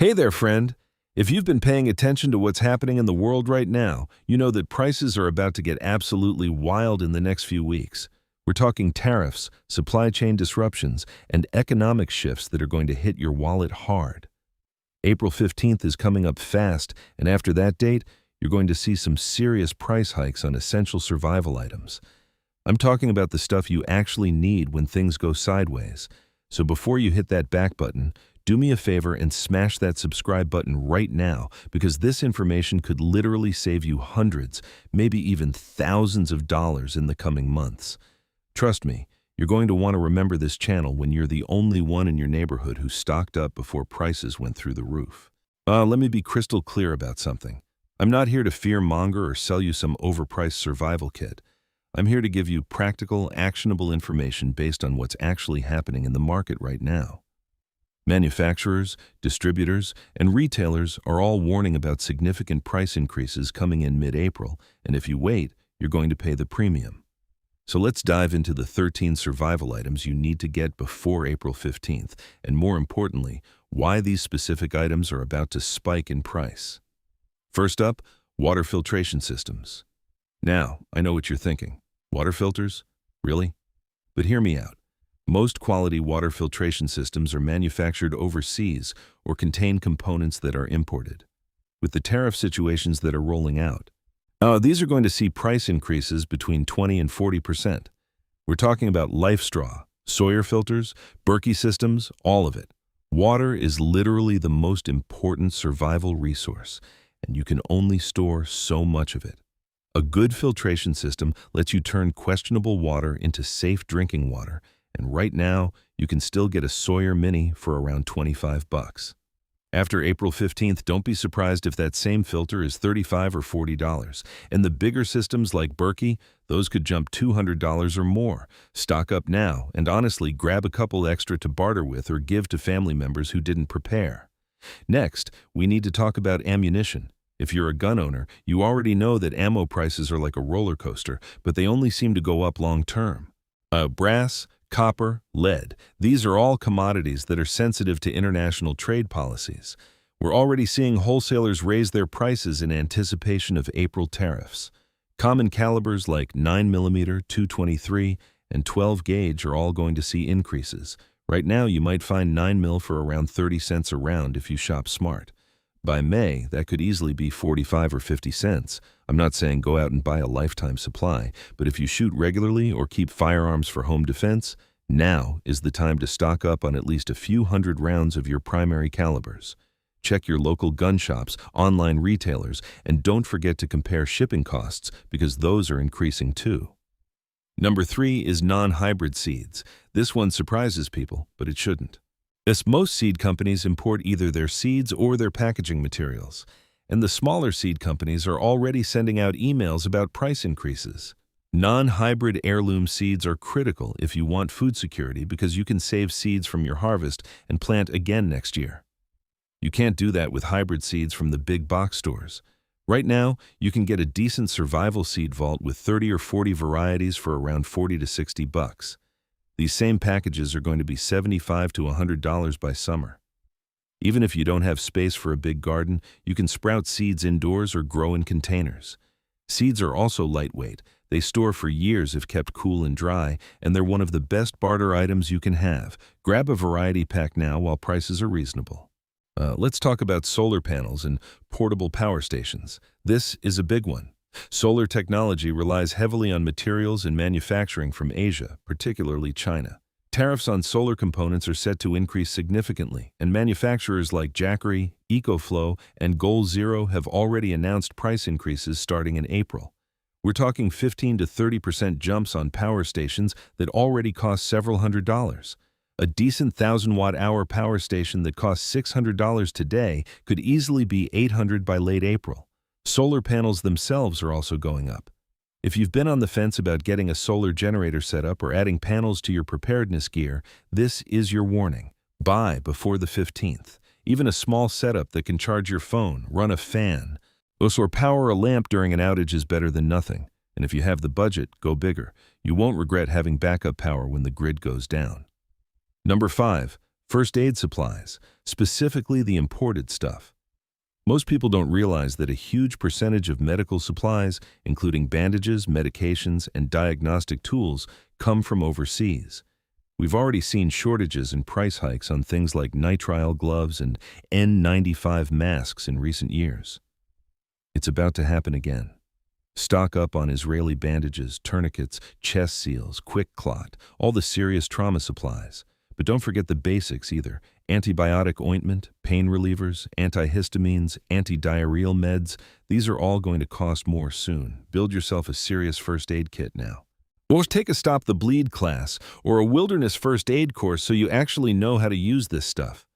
Hey there, friend. If you've been paying attention to what's happening in the world right now, you know that prices are about to get absolutely wild in the next few weeks. We're talking tariffs, supply chain disruptions, and economic shifts that are going to hit your wallet hard. April 15th is coming up fast, and after that date, you're going to see some serious price hikes on essential survival items. I'm talking about the stuff you actually need when things go sideways. So before you hit that back button, do me a favor and smash that subscribe button right now, because this information could literally save you hundreds, maybe even thousands of dollars in the coming months. Trust me, you're going to want to remember this channel when you're the only one in your neighborhood who stocked up before prices went through the roof. Let me be crystal clear about something. I'm not here to fear-monger or sell you some overpriced survival kit. I'm here to give you practical, actionable information based on what's actually happening in the market right now. Manufacturers, distributors, and retailers are all warning about significant price increases coming in mid-April, and if you wait, you're going to pay the premium. So let's dive into the 13 survival items you need to get before April 15th, and more importantly, why these specific items are about to spike in price. First up, water filtration systems. Now, I know what you're thinking. Water filters? Really? But hear me out. Most quality water filtration systems are manufactured overseas or contain components that are imported. With the tariff situations that are rolling out, these are going to see price increases between 20 and 40%. We're talking about LifeStraw, Sawyer filters, Berkey systems, all of it. Water is literally the most important survival resource, and you can only store so much of it. A good filtration system lets you turn questionable water into safe drinking water, and right now, you can still get a Sawyer Mini for around $25. After April 15th, don't be surprised if that same filter is $35 or $40. And the bigger systems like Berkey, those could jump $200 or more. Stock up now, and honestly, grab a couple extra to barter with or give to family members who didn't prepare. Next, we need to talk about ammunition. If you're a gun owner, you already know that ammo prices are like a roller coaster, but they only seem to go up long term. Brass, copper, lead, these are all commodities that are sensitive to international trade policies. We're already seeing wholesalers raise their prices in anticipation of April tariffs. Common calibers like 9mm, .223, and 12 gauge are all going to see increases. Right now, you might find 9mm for around 30 cents a round if you shop smart. By May, that could easily be 45 or 50 cents. I'm not saying go out and buy a lifetime supply, but if you shoot regularly or keep firearms for home defense, now is the time to stock up on at least a few hundred rounds of your primary calibers. Check your local gun shops, online retailers, and don't forget to compare shipping costs because those are increasing too. Number 3 is non-hybrid seeds. This one surprises people, but it shouldn't. As most seed companies import either their seeds or their packaging materials, and the smaller seed companies are already sending out emails about price increases. Non-hybrid heirloom seeds are critical if you want food security because you can save seeds from your harvest and plant again next year. You can't do that with hybrid seeds from the big box stores. Right now, you can get a decent survival seed vault with 30 or 40 varieties for around $40 to $60. These same packages are going to be $75 to $100 by summer. Even if you don't have space for a big garden, you can sprout seeds indoors or grow in containers. Seeds are also lightweight. They store for years if kept cool and dry, and they're one of the best barter items you can have. Grab a variety pack now while prices are reasonable. Let's talk about solar panels and portable power stations. This is a big one. Solar technology relies heavily on materials and manufacturing from Asia, particularly China. Tariffs on solar components are set to increase significantly, and manufacturers like Jackery, EcoFlow, and Goal Zero have already announced price increases starting in April. We're talking 15 to 30% jumps on power stations that already cost several $100s. A decent 1,000-watt-hour power station that costs $600 today could easily be $800 by late April. Solar panels themselves are also going up. If you've been on the fence about getting a solar generator set up or adding panels to your preparedness gear, this is your warning. Buy before the 15th. Even a small setup that can charge your phone, run a fan, or power a lamp during an outage is better than nothing. And if you have the budget, go bigger. You won't regret having backup power when the grid goes down. Number 5. First aid supplies, specifically the imported stuff. Most people don't realize that a huge percentage of medical supplies, including bandages, medications, and diagnostic tools, come from overseas. We've already seen shortages and price hikes on things like nitrile gloves and N95 masks in recent years. It's about to happen again. Stock up on Israeli bandages, tourniquets, chest seals, quick clot, all the serious trauma supplies. But don't forget the basics either. Antibiotic ointment, pain relievers, antihistamines, anti-diarrheal meds. These are all going to cost more soon. Build yourself a serious first aid kit now. Or take a Stop the Bleed class or a wilderness first aid course so you actually know how to use this stuff.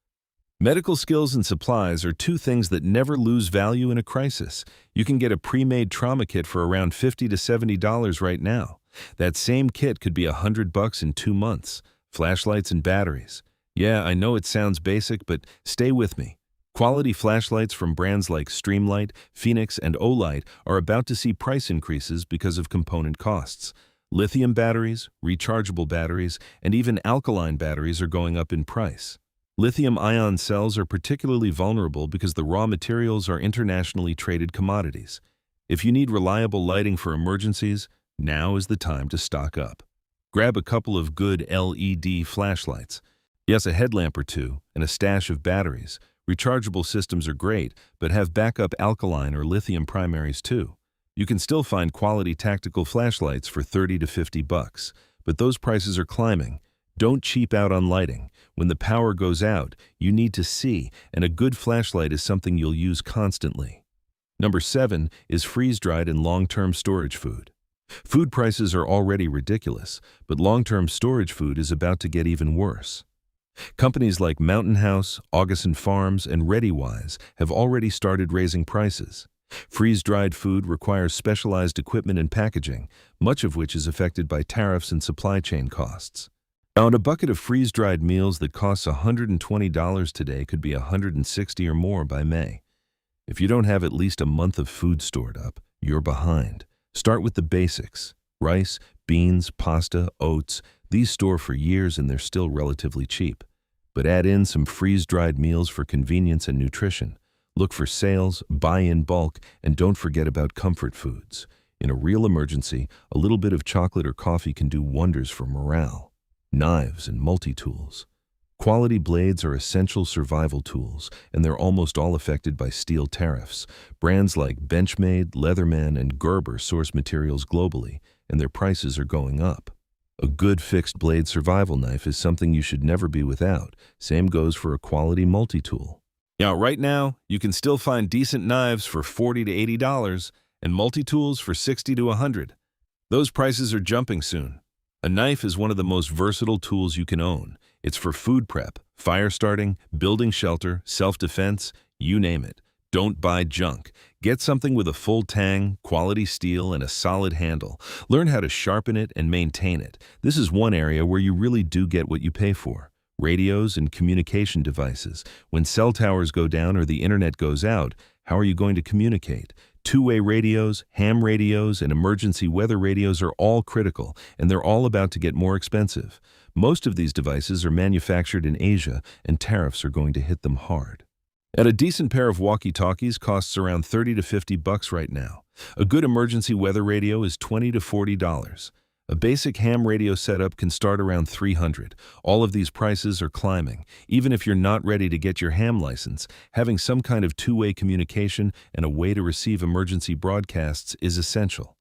Medical skills and supplies are two things that never lose value in a crisis. You can get a pre-made trauma kit for around $50 to $70 right now. That same kit could be $100 in 2 months. Flashlights and batteries. Yeah, I know it sounds basic, but stay with me. Quality flashlights from brands like Streamlight, Phoenix, and Olight are about to see price increases because of component costs. Lithium batteries, rechargeable batteries, and even alkaline batteries are going up in price. Lithium-ion cells are particularly vulnerable because the raw materials are internationally traded commodities. If you need reliable lighting for emergencies, now is the time to stock up. Grab a couple of good LED flashlights. Yes, a headlamp or two, and a stash of batteries. Rechargeable systems are great, but have backup alkaline or lithium primaries too. You can still find quality tactical flashlights for $30 to $50, but those prices are climbing. Don't cheap out on lighting. When the power goes out, you need to see, and a good flashlight is something you'll use constantly. Number 7 is freeze-dried and long-term storage food. Food prices are already ridiculous, but long-term storage food is about to get even worse. Companies like Mountain House, Augustin Farms, and ReadyWise have already started raising prices. Freeze-dried food requires specialized equipment and packaging, much of which is affected by tariffs and supply chain costs. Now, a bucket of freeze-dried meals that costs $120 today could be $160 or more by May. If you don't have at least a month of food stored up, you're behind. Start with the basics. Rice, beans, pasta, oats. These store for years and they're still relatively cheap. But add in some freeze-dried meals for convenience and nutrition. Look for sales, buy in bulk, and don't forget about comfort foods. In a real emergency, a little bit of chocolate or coffee can do wonders for morale. Knives and multi-tools. Quality blades are essential survival tools, and they're almost all affected by steel tariffs. Brands like Benchmade, Leatherman, and Gerber source materials globally, and their prices are going up. A good fixed blade survival knife is something you should never be without. Same goes for a quality multi-tool. Now, right now, you can still find decent knives for $40 to $80 and multi-tools for $60 to $100. Those prices are jumping soon. A knife is one of the most versatile tools you can own. It's for food prep, fire starting, building shelter, self-defense, you name it. Don't buy junk. Get something with a full tang, quality steel, and a solid handle. Learn how to sharpen it and maintain it. This is one area where you really do get what you pay for. Radios and communication devices. When cell towers go down or the internet goes out, how are you going to communicate? Two-way radios, ham radios, and emergency weather radios are all critical, and they're all about to get more expensive. Most of these devices are manufactured in Asia, and tariffs are going to hit them hard. And a decent pair of walkie-talkies costs around $30 to $50 right now. A good emergency weather radio is $20 to $40. A basic ham radio setup can start around $300. All of these prices are climbing. Even if you're not ready to get your ham license, having some kind of two-way communication and a way to receive emergency broadcasts is essential.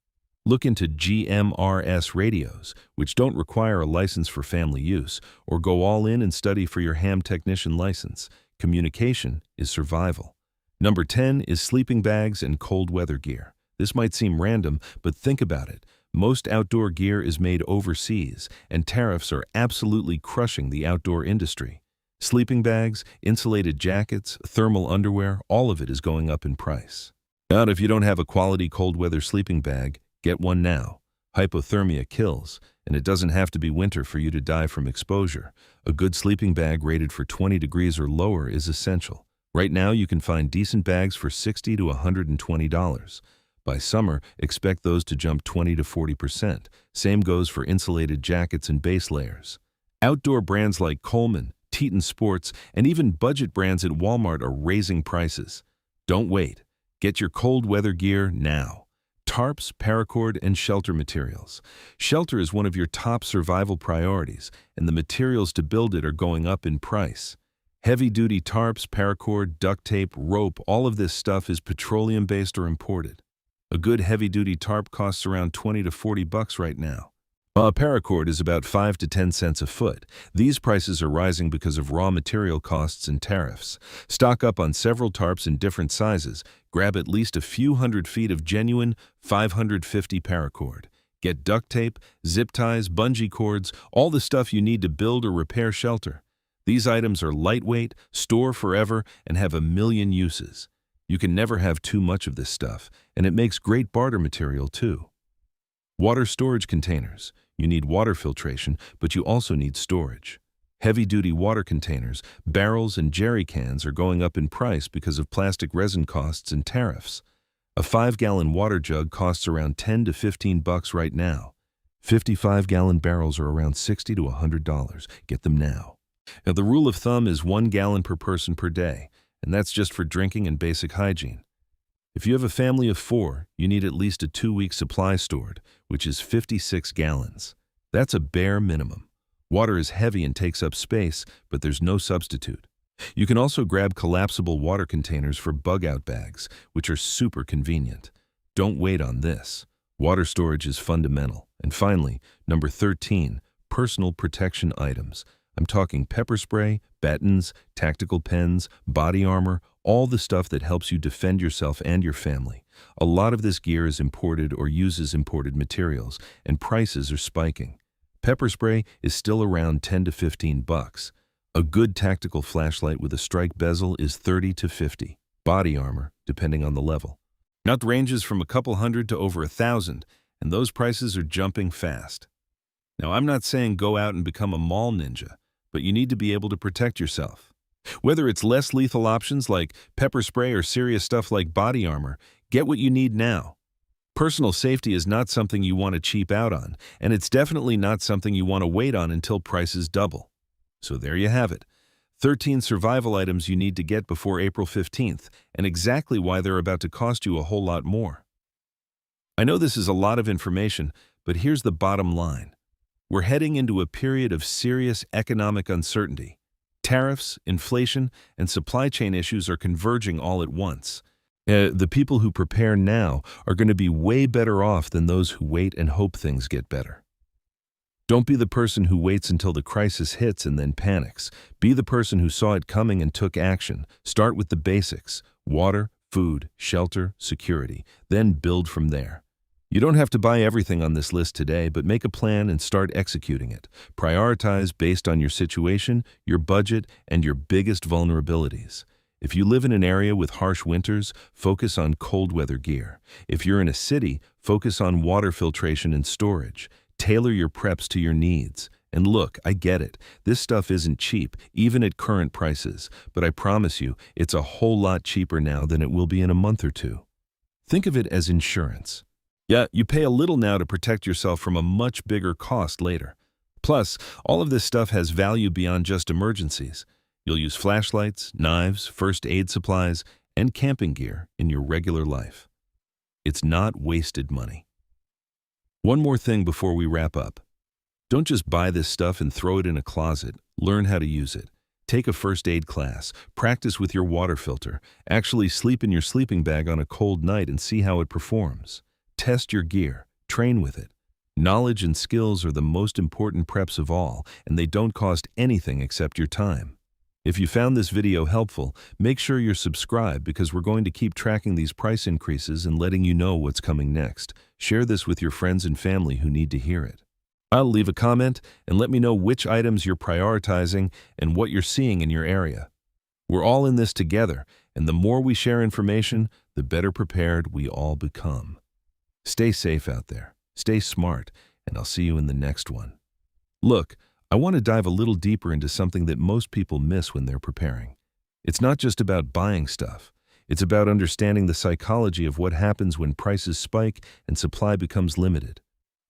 Look into GMRS radios, which don't require a license for family use, or go all in and study for your ham technician license. Communication is survival. Number 10 is sleeping bags and cold weather gear. This might seem random, but think about it. Most outdoor gear is made overseas, and tariffs are absolutely crushing the outdoor industry. Sleeping bags, insulated jackets, thermal underwear, all of it is going up in price. Now, if you don't have a quality cold weather sleeping bag, get one now. Hypothermia kills, and it doesn't have to be winter for you to die from exposure. A good sleeping bag rated for 20 degrees or lower is essential. Right now, you can find decent bags for $60 to $120. By summer, expect those to jump 20 to 40%. Same goes for insulated jackets and base layers. Outdoor brands like Coleman, Teton Sports, and even budget brands at Walmart are raising prices. Don't wait. Get your cold weather gear now. Tarps, paracord, and shelter materials. Shelter is one of your top survival priorities, and the materials to build it are going up in price. Heavy-duty tarps, paracord, duct tape, rope, all of this stuff is petroleum-based or imported. A good heavy-duty tarp costs around $20 to $40 right now. A paracord is about 5 to 10 cents a foot. These prices are rising because of raw material costs and tariffs. Stock up on several tarps in different sizes. Grab at least a few hundred feet of genuine 550 paracord. Get duct tape, zip ties, bungee cords, all the stuff you need to build or repair shelter. These items are lightweight, store forever, and have a million uses. You can never have too much of this stuff, and it makes great barter material too. Water storage containers. You need water filtration, but you also need storage. Heavy-duty water containers, barrels, and jerry cans are going up in price because of plastic resin costs and tariffs. A 5-gallon water jug costs around $10 to $15 right now. 55-gallon barrels are around $60 to $100. Get them now. Now, the rule of thumb is 1 gallon per person per day, and that's just for drinking and basic hygiene. If you have a family of 4, you need at least a 2-week supply stored, which is 56 gallons. That's a bare minimum. Water is heavy and takes up space, but there's no substitute. You can also grab collapsible water containers for bug-out bags, which are super convenient. Don't wait on this. Water storage is fundamental. And finally, number 13, personal protection items. I'm talking pepper spray, batons, tactical pens, body armor, all the stuff that helps you defend yourself and your family. A lot of this gear is imported or uses imported materials, and prices are spiking. Pepper spray is still around $10 to $15. A good tactical flashlight with a strike bezel is $30 to $50. Body armor, depending on the level. Now it ranges from a couple hundred to over $1,000, and those prices are jumping fast. Now, I'm not saying go out and become a mall ninja, but you need to be able to protect yourself. Whether it's less lethal options like pepper spray or serious stuff like body armor, get what you need now. Personal safety is not something you want to cheap out on, and it's definitely not something you want to wait on until prices double. So there you have it. 13 survival items you need to get before April 15th, and exactly why they're about to cost you a whole lot more. I know this is a lot of information, but here's the bottom line. We're heading into a period of serious economic uncertainty. Tariffs, inflation, and supply chain issues are converging all at once. The people who prepare now are going to be way better off than those who wait and hope things get better. Don't be the person who waits until the crisis hits and then panics. Be the person who saw it coming and took action. Start with the basics: water, food, shelter, security. Then build from there. You don't have to buy everything on this list today, but make a plan and start executing it. Prioritize based on your situation, your budget, and your biggest vulnerabilities. If you live in an area with harsh winters, focus on cold weather gear. If you're in a city, focus on water filtration and storage. Tailor your preps to your needs. And look, I get it. This stuff isn't cheap, even at current prices, but I promise you, it's a whole lot cheaper now than it will be in a month or two. Think of it as insurance. Yeah, you pay a little now to protect yourself from a much bigger cost later. Plus, all of this stuff has value beyond just emergencies. You'll use flashlights, knives, first aid supplies, and camping gear in your regular life. It's not wasted money. One more thing before we wrap up. Don't just buy this stuff and throw it in a closet. Learn how to use it. Take a first aid class. Practice with your water filter. Actually sleep in your sleeping bag on a cold night and see how it performs. Test your gear. Train with it. Knowledge and skills are the most important preps of all, and they don't cost anything except your time. If you found this video helpful, make sure you're subscribed because we're going to keep tracking these price increases and letting you know what's coming next. Share this with your friends and family who need to hear it. I'll leave a comment and let me know which items you're prioritizing and what you're seeing in your area. We're all in this together, and the more we share information, the better prepared we all become. Stay safe out there, stay smart, and I'll see you in the next one. Look, I want to dive a little deeper into something that most people miss when they're preparing. It's not just about buying stuff. It's about understanding the psychology of what happens when prices spike and supply becomes limited.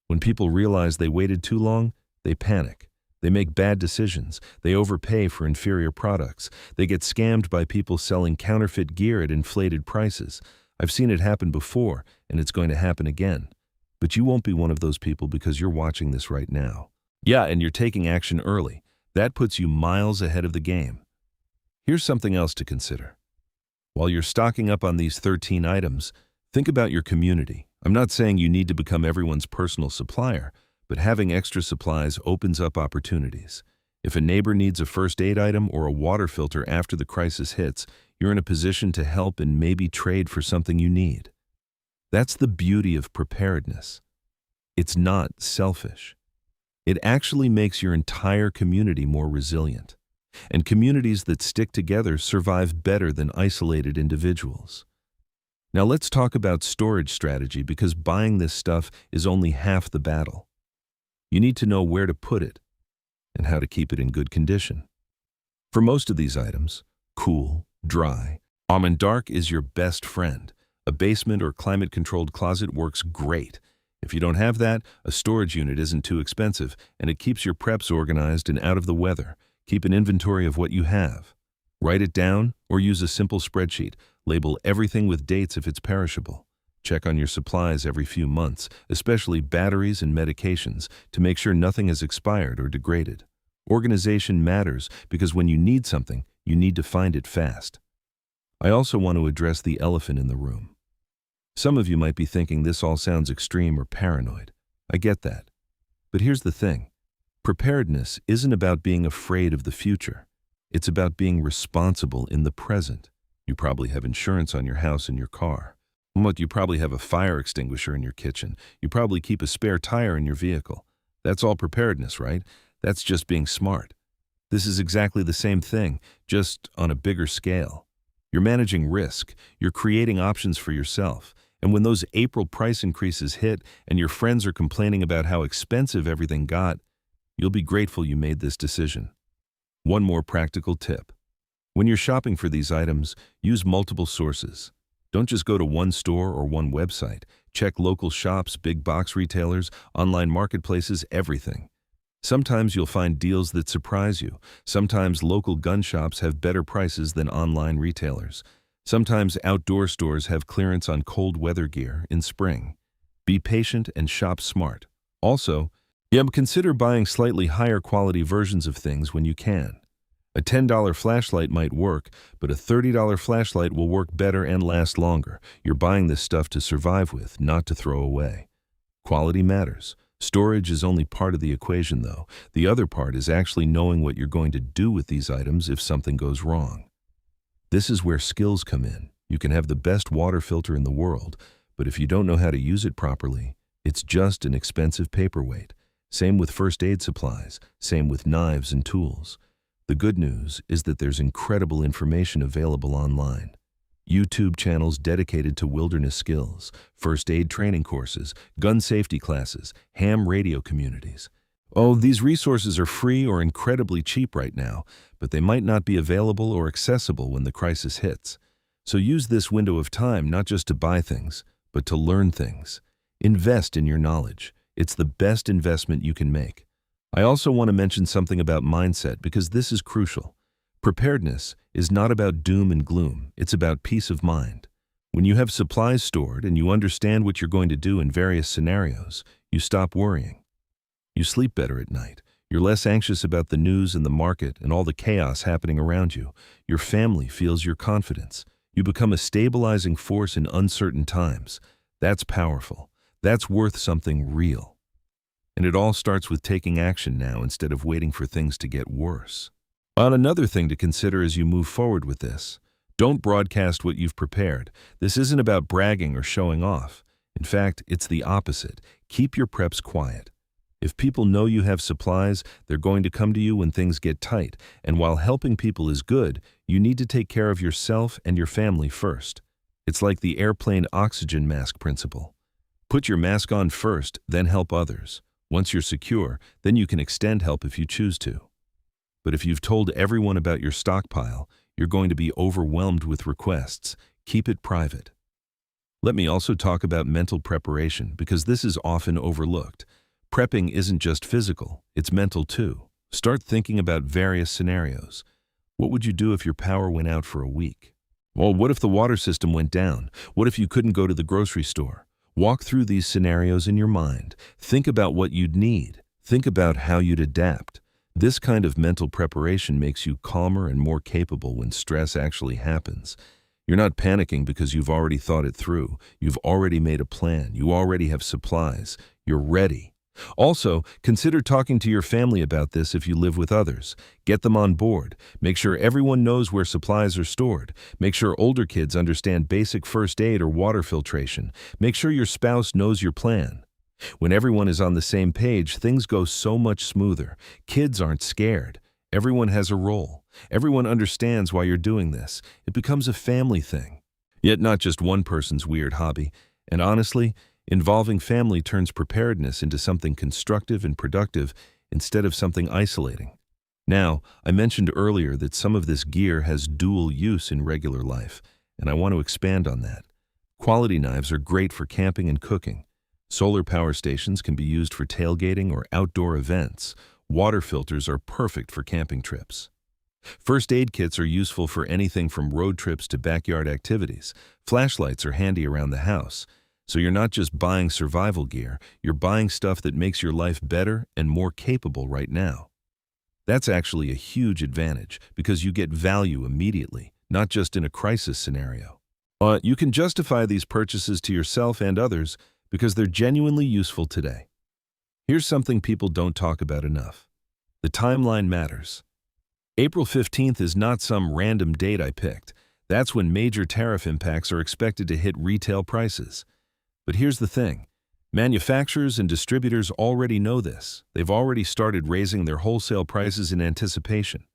When people realize they waited too long, they panic. They make bad decisions. They overpay for inferior products. They get scammed by people selling counterfeit gear at inflated prices. I've seen it happen before, and it's going to happen again. But you won't be one of those people because you're watching this right now. Yeah, and you're taking action early. That puts you miles ahead of the game. Here's something else to consider. While you're stocking up on these 13 items, think about your community. I'm not saying you need to become everyone's personal supplier, but having extra supplies opens up opportunities. If a neighbor needs a first aid item or a water filter after the crisis hits, you're in a position to help and maybe trade for something you need. That's the beauty of preparedness. It's not selfish. It actually makes your entire community more resilient. And communities that stick together survive better than isolated individuals. Now let's talk about storage strategy, because buying this stuff is only half the battle. You need to know where to put it and how to keep it in good condition. For most of these items, cool, dry, and dark is your best friend. A basement or climate-controlled closet works great. If you don't have that, a storage unit isn't too expensive, and it keeps your preps organized and out of the weather. Keep an inventory of what you have. Write it down or use a simple spreadsheet. Label everything with dates if it's perishable. Check on your supplies every few months, especially batteries and medications, to make sure nothing has expired or degraded. Organization matters because when you need something, you need to find it fast. I also want to address the elephant in the room. Some of you might be thinking this all sounds extreme or paranoid. I get that. But here's the thing. Preparedness isn't about being afraid of the future. It's about being responsible in the present. You probably have insurance on your house and your car. But you probably have a fire extinguisher in your kitchen. You probably keep a spare tire in your vehicle. That's all preparedness, right? That's just being smart. This is exactly the same thing, just on a bigger scale. You're managing risk. You're creating options for yourself. And when those April price increases hit and your friends are complaining about how expensive everything got, you'll be grateful you made this decision. One more practical tip. When you're shopping for these items, use multiple sources. Don't just go to one store or one website. Check local shops, big box retailers, online marketplaces, everything. Sometimes you'll find deals that surprise you. Sometimes local gun shops have better prices than online retailers. Sometimes outdoor stores have clearance on cold weather gear in spring. Be patient and shop smart. Also, consider buying slightly higher quality versions of things when you can. A $10 flashlight might work, but a $30 flashlight will work better and last longer. You're buying this stuff to survive with, not to throw away. Quality matters. Storage is only part of the equation, though. The other part is actually knowing what you're going to do with these items if something goes wrong. This is where skills come in. You can have the best water filter in the world, but if you don't know how to use it properly, it's just an expensive paperweight. Same with first aid supplies, same with knives and tools. The good news is that there's incredible information available online. YouTube channels dedicated to wilderness skills, first aid training courses, gun safety classes, ham radio communities. Oh, these resources are free or incredibly cheap right now, but they might not be available or accessible when the crisis hits. So use this window of time not just to buy things, but to learn things. Invest in your knowledge. It's the best investment you can make. I also want to mention something about mindset because this is crucial. Preparedness is not about doom and gloom. It's about peace of mind. When you have supplies stored and you understand what you're going to do in various scenarios, you stop worrying. You sleep better at night. You're less anxious about the news and the market and all the chaos happening around you. Your family feels your confidence. You become a stabilizing force in uncertain times. That's powerful. That's worth something real. And it all starts with taking action now instead of waiting for things to get worse. Another thing to consider as you move forward with this, don't broadcast what you've prepared. This isn't about bragging or showing off. In fact, it's the opposite. Keep your preps quiet. If people know you have supplies, they're going to come to you when things get tight. And while helping people is good, you need to take care of yourself and your family first. It's like the airplane oxygen mask principle. Put your mask on first, then help others. Once you're secure, then you can extend help if you choose to. But if you've told everyone about your stockpile, you're going to be overwhelmed with requests. Keep it private. Let me also talk about mental preparation because this is often overlooked. Prepping isn't just physical, it's mental too. Start thinking about various scenarios. What would you do if your power went out for a week? Well, what if the water system went down? What if you couldn't go to the grocery store? Walk through these scenarios in your mind. Think about what you'd need. Think about how you'd adapt. This kind of mental preparation makes you calmer and more capable when stress actually happens. You're not panicking because you've already thought it through. You've already made a plan. You already have supplies. You're ready. Also, consider talking to your family about this if you live with others. Get them on board. Make sure everyone knows where supplies are stored. Make sure older kids understand basic first aid or water filtration. Make sure your spouse knows your plan. When everyone is on the same page, things go so much smoother. Kids aren't scared. Everyone has a role. Everyone understands why you're doing this. It becomes a family thing. Yet not just one person's weird hobby. And honestly, involving family turns preparedness into something constructive and productive instead of something isolating. Now, I mentioned earlier that some of this gear has dual use in regular life, and I want to expand on that. Quality knives are great for camping and cooking. Solar power stations can be used for tailgating or outdoor events. Water filters are perfect for camping trips. First aid kits are useful for anything from road trips to backyard activities. Flashlights are handy around the house. So you're not just buying survival gear, you're buying stuff that makes your life better and more capable right now. That's actually a huge advantage because you get value immediately, not just in a crisis scenario. You can justify these purchases to yourself and others because they're genuinely useful today. Here's something people don't talk about enough. The timeline matters. April 15th is not some random date I picked. That's when major tariff impacts are expected to hit retail prices. But here's the thing. Manufacturers and distributors already know this. They've already started raising their wholesale prices in anticipation.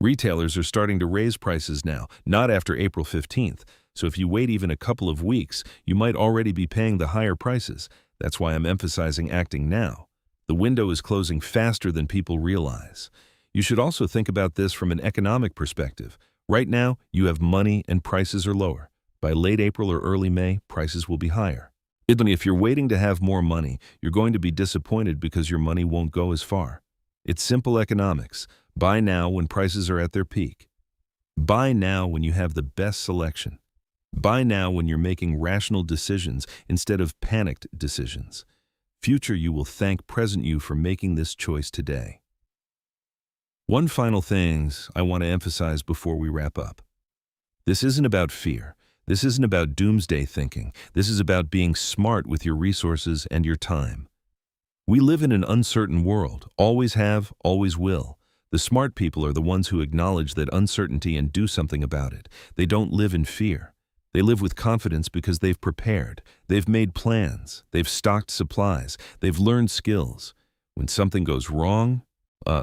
Retailers are starting to raise prices now, not after April 15th. So if you wait even a couple of weeks, you might already be paying the higher prices. That's why I'm emphasizing acting now. The window is closing faster than people realize. You should also think about this from an economic perspective. Right now, you have money and prices are lower. By late April or early May, prices will be higher. If you're waiting to have more money, you're going to be disappointed because your money won't go as far. It's simple economics. Buy now when prices are at their peak. Buy now when you have the best selection. Buy now when you're making rational decisions instead of panicked decisions. Future you will thank present you for making this choice today. One final thing I want to emphasize before we wrap up. This isn't about fear. This isn't about doomsday thinking. This is about being smart with your resources and your time. We live in an uncertain world, always have, always will. The smart people are the ones who acknowledge that uncertainty and do something about it. They don't live in fear. They live with confidence because they've prepared. They've made plans. They've stocked supplies. They've learned skills. When something goes wrong,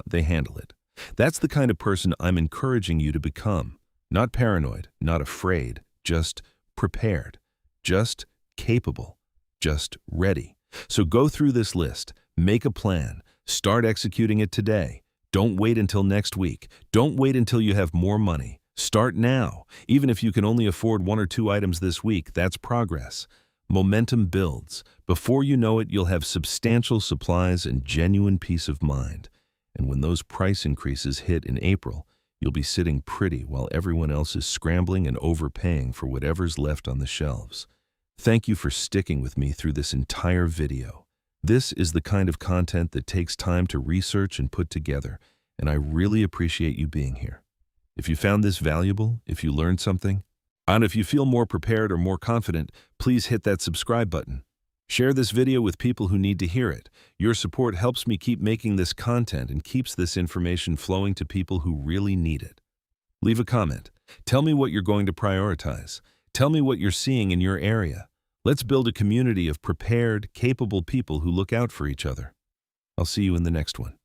they handle it. That's the kind of person I'm encouraging you to become. Not paranoid, not afraid. Just prepared, just capable, just ready. So go through this list, make a plan, start executing it today. Don't wait until next week. Don't wait until you have more money. Start now. Even if you can only afford 1 or 2 items this week, that's progress. Momentum builds. Before you know it, you'll have substantial supplies and genuine peace of mind. And when those price increases hit in April, you'll be sitting pretty while everyone else is scrambling and overpaying for whatever's left on the shelves. Thank you for sticking with me through this entire video. This is the kind of content that takes time to research and put together, and I really appreciate you being here. If you found this valuable, if you learned something, and if you feel more prepared or more confident, please hit that subscribe button. Share this video with people who need to hear it. Your support helps me keep making this content and keeps this information flowing to people who really need it. Leave a comment. Tell me what you're going to prioritize. Tell me what you're seeing in your area. Let's build a community of prepared, capable people who look out for each other. I'll see you in the next one.